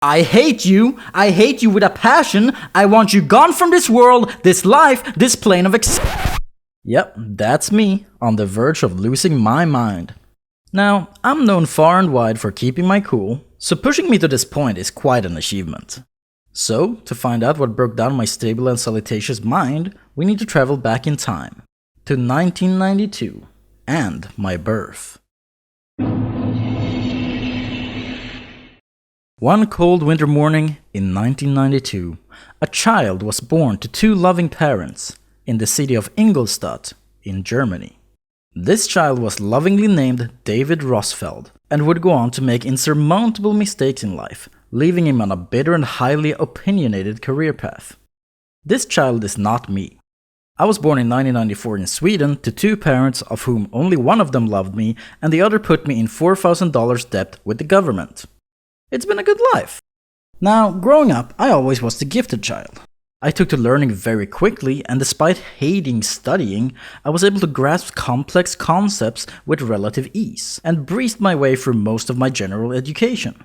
I hate you. I hate you with a passion. I want you gone from this world, this life, this plane of Yep, that's me, on the verge of losing my mind. Now, I'm known far and wide for keeping my cool, so pushing me to this point is quite an achievement. So, to find out what broke down my stable and salutacious mind, we need to travel back in time, to 1992, and my birth. One cold winter morning in 1992, a child was born to two loving parents in the city of Ingolstadt in Germany. This child was lovingly named David Rosfeld and would go on to make insurmountable mistakes in life, leaving him on a bitter and highly opinionated career path. This child is not me. I was born in 1994 in Sweden to two parents of whom only one of them loved me and the other put me in $4,000 debt with the government. It's been a good life. Now, growing up, I always was the gifted child. I took to learning very quickly, and despite hating studying, I was able to grasp complex concepts with relative ease, and breezed my way through most of my general education.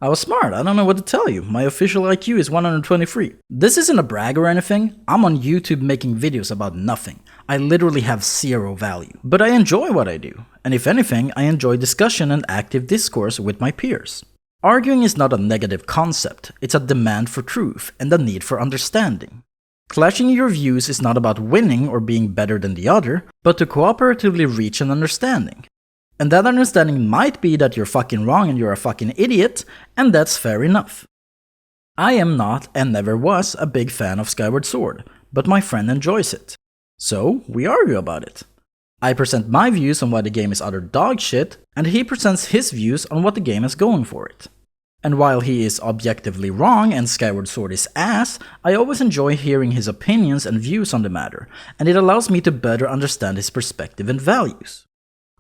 I was smart, I don't know what to tell you, my official IQ is 123. This isn't a brag or anything, I'm on YouTube making videos about nothing. I literally have zero value. But I enjoy what I do, and if anything, I enjoy discussion and active discourse with my peers. Arguing is not a negative concept, it's a demand for truth and a need for understanding. Clashing your views is not about winning or being better than the other, but to cooperatively reach an understanding. And that understanding might be that you're fucking wrong and you're a fucking idiot, and that's fair enough. I am not, and never was, a big fan of Skyward Sword, but my friend enjoys it. So, we argue about it. I present my views on why the game is utter dog shit, and he presents his views on what the game is going for it. And while he is objectively wrong and Skyward Sword is ass, I always enjoy hearing his opinions and views on the matter, and it allows me to better understand his perspective and values.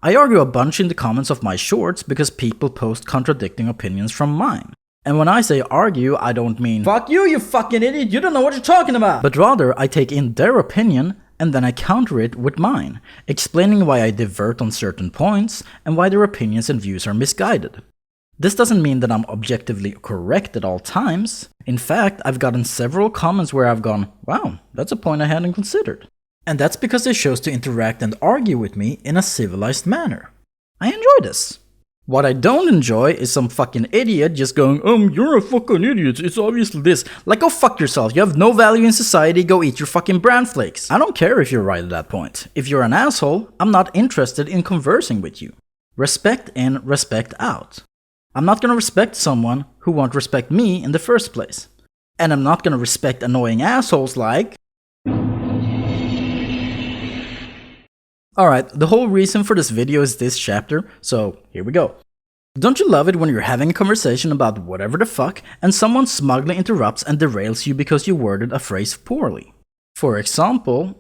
I argue a bunch in the comments of my shorts because people post contradicting opinions from mine. And when I say argue, I don't mean "fuck you, you fucking idiot, you don't know what you're talking about!" But rather, I take in their opinion and then I counter it with mine, explaining why I divert on certain points and why their opinions and views are misguided. This doesn't mean that I'm objectively correct at all times. In fact, I've gotten several comments where I've gone, wow, that's a point I hadn't considered. And that's because they chose to interact and argue with me in a civilized manner. I enjoy this. What I don't enjoy is some fucking idiot just going, you're a fucking idiot, it's obviously this. Like, go fuck yourself, you have no value in society, go eat your fucking bran flakes. I don't care if you're right at that point. If you're an asshole, I'm not interested in conversing with you. Respect in, respect out. I'm not gonna respect someone who won't respect me in the first place. And I'm not gonna respect annoying assholes like... Alright, the whole reason for this video is this chapter, so here we go. Don't you love it when you're having a conversation about whatever the fuck and someone smugly interrupts and derails you because you worded a phrase poorly? For example,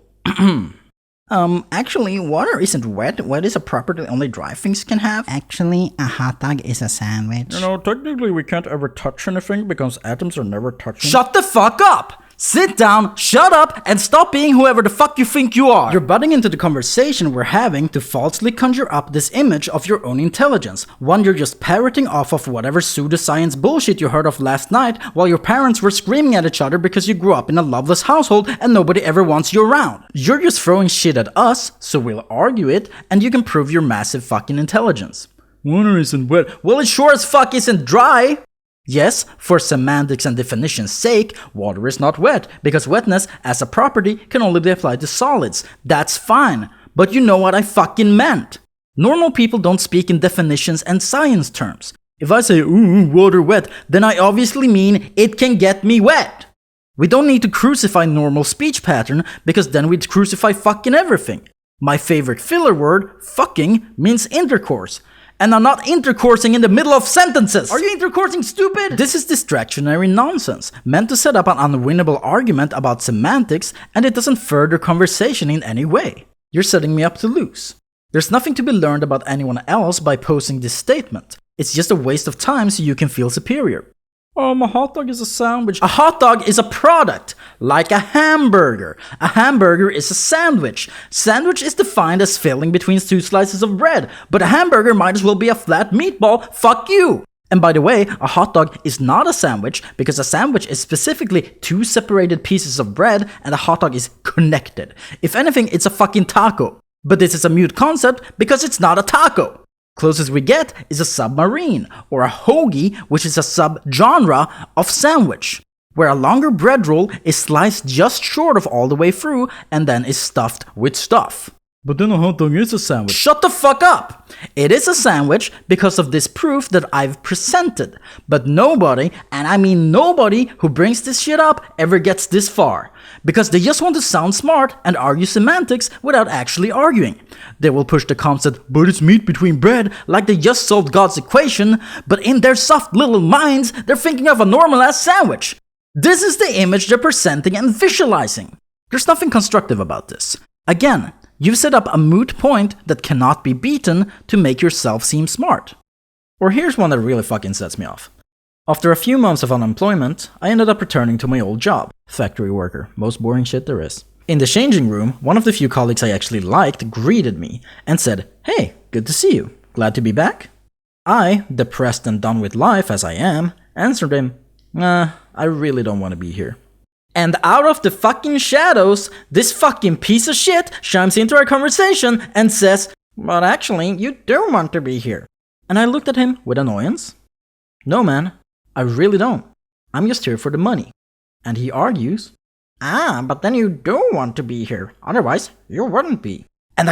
actually, water isn't wet. Wet is a property only dry things can have. Actually, a hot dog is a sandwich. You know, technically we can't ever touch anything because atoms are never touching. Shut the fuck up! Sit down, shut up, and stop being whoever the fuck you think you are! You're butting into the conversation we're having to falsely conjure up this image of your own intelligence, one you're just parroting off of whatever pseudoscience bullshit you heard of last night while your parents were screaming at each other because you grew up in a loveless household and nobody ever wants you around. You're just throwing shit at us, so we'll argue it, and you can prove your massive fucking intelligence. Water isn't wet. Well, it sure as fuck isn't dry! Yes, for semantics and definition's sake, water is not wet, because wetness as a property can only be applied to solids. That's fine, but you know what I fucking meant. Normal people don't speak in definitions and science terms. If I say, ooh, water wet, then I obviously mean it can get me wet. We don't need to crucify normal speech pattern, because then we'd crucify fucking everything. My favorite filler word, fucking, means intercourse. And I'm not intercoursing in the middle of sentences! Are you intercoursing, stupid? This is distractionary nonsense, meant to set up an unwinnable argument about semantics, and it doesn't further conversation in any way. You're setting me up to lose. There's nothing to be learned about anyone else by posing this statement. It's just a waste of time so you can feel superior. A hot dog is a sandwich. A hot dog is a product, like a hamburger. A hamburger is a sandwich. Sandwich is defined as filling between two slices of bread, but a hamburger might as well be a flat meatball. Fuck you! And by the way, a hot dog is not a sandwich because a sandwich is specifically two separated pieces of bread and a hot dog is connected. If anything, it's a fucking taco. But this is a mute concept because it's not a taco. Closest we get is a submarine, or a hoagie, which is a sub-genre of sandwich, where a longer bread roll is sliced just short of all the way through and then is stuffed with stuff. But then a hot dog is a sandwich. Shut the fuck up! It is a sandwich because of this proof that I've presented. But nobody, and I mean nobody, who brings this shit up ever gets this far. Because they just want to sound smart and argue semantics without actually arguing. They will push the concept, but it's meat between bread, like they just solved God's equation, but in their soft little minds, they're thinking of a normal-ass sandwich. This is the image they're presenting and visualizing. There's nothing constructive about this. Again, you've set up a moot point that cannot be beaten to make yourself seem smart. Or here's one that really fucking sets me off. After a few months of unemployment, I ended up returning to my old job, factory worker, most boring shit there is. In the changing room, one of the few colleagues I actually liked greeted me and said, "Hey, good to see you. Glad to be back?" I, depressed and done with life as I am, answered him, "Nah, I really don't want to be here." And out of the fucking shadows, this fucking piece of shit chimes into our conversation and says, "But actually, you do want to be here." And I looked at him with annoyance. "No, man, I really don't. I'm just here for the money." And he argues, "But then you do want to be here. Otherwise, you wouldn't be." And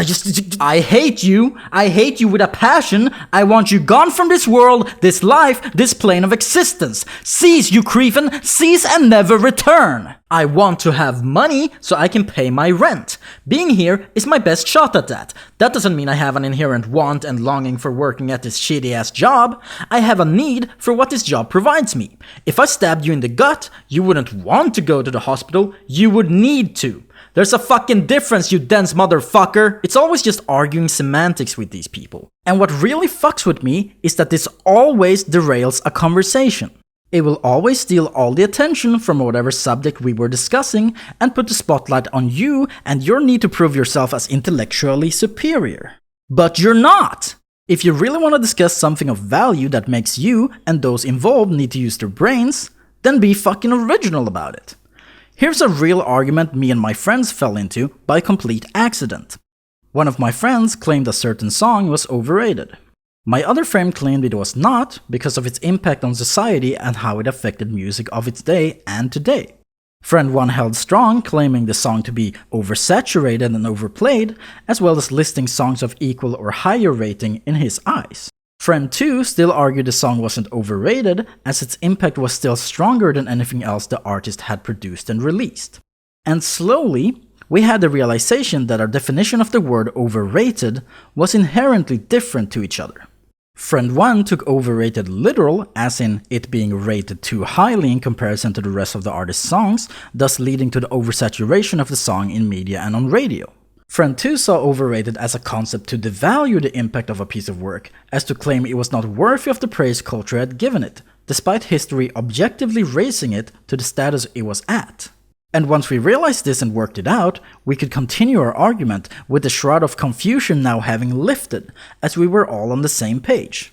I hate you. I hate you with a passion. I want you gone from this world, this life, this plane of existence. Cease, you cretin, cease and never return. I want to have money so I can pay my rent. Being here is my best shot at that. That doesn't mean I have an inherent want and longing for working at this shitty ass job. I have a need for what this job provides me. If I stabbed you in the gut, you wouldn't want to go to the hospital. You would need to. There's a fucking difference, you dense motherfucker! It's always just arguing semantics with these people. And what really fucks with me is that this always derails a conversation. It will always steal all the attention from whatever subject we were discussing and put the spotlight on you and your need to prove yourself as intellectually superior. But you're not! If you really want to discuss something of value that makes you and those involved need to use their brains, then be fucking original about it. Here's a real argument me and my friends fell into by complete accident. One of my friends claimed a certain song was overrated. My other friend claimed it was not because of its impact on society and how it affected music of its day and today. Friend 1 held strong, claiming the song to be oversaturated and overplayed, as well as listing songs of equal or higher rating in his eyes. Friend 2 still argued the song wasn't overrated, as its impact was still stronger than anything else the artist had produced and released. And slowly, we had the realization that our definition of the word overrated was inherently different to each other. Friend 1 took overrated literal, as in it being rated too highly in comparison to the rest of the artist's songs, thus leading to the oversaturation of the song in media and on radio. Friend 2 saw overrated as a concept to devalue the impact of a piece of work, as to claim it was not worthy of the praise culture had given it, despite history objectively raising it to the status it was at. And once we realized this and worked it out, we could continue our argument with the shroud of confusion now having lifted, as we were all on the same page.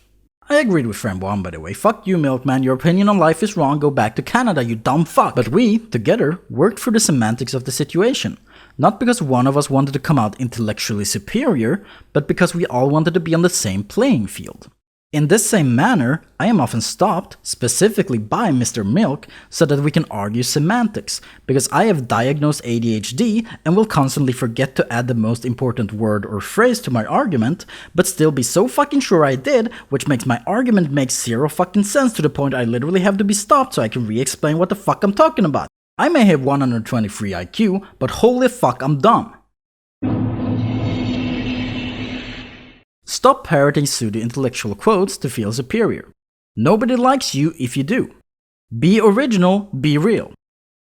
I agreed with friend 1, by the way. Fuck you, milkman, your opinion on life is wrong, go back to Canada, you dumb fuck. But we, together, worked through the semantics of the situation. Not because one of us wanted to come out intellectually superior, but because we all wanted to be on the same playing field. In this same manner, I am often stopped, specifically by Mr. Milk, so that we can argue semantics, because I have diagnosed ADHD and will constantly forget to add the most important word or phrase to my argument, but still be so fucking sure I did, which makes my argument make zero fucking sense to the point I literally have to be stopped so I can re-explain what the fuck I'm talking about. I may have 123 IQ, but holy fuck, I'm dumb. Stop parroting pseudo-intellectual quotes to feel superior. Nobody likes you if you do. Be original, be real.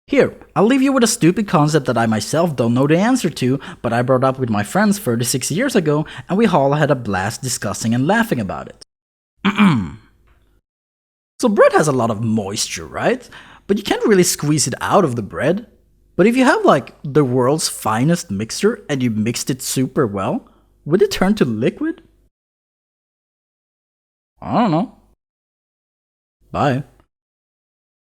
Here, I'll leave you with a stupid concept that I myself don't know the answer to, but I brought up with my friends 36 years ago, and we all had a blast discussing and laughing about it. So bread has a lot of moisture, right? But you can't really squeeze it out of the bread. But if you have like the world's finest mixer and you mixed it super well, would it turn to liquid? I don't know. Bye.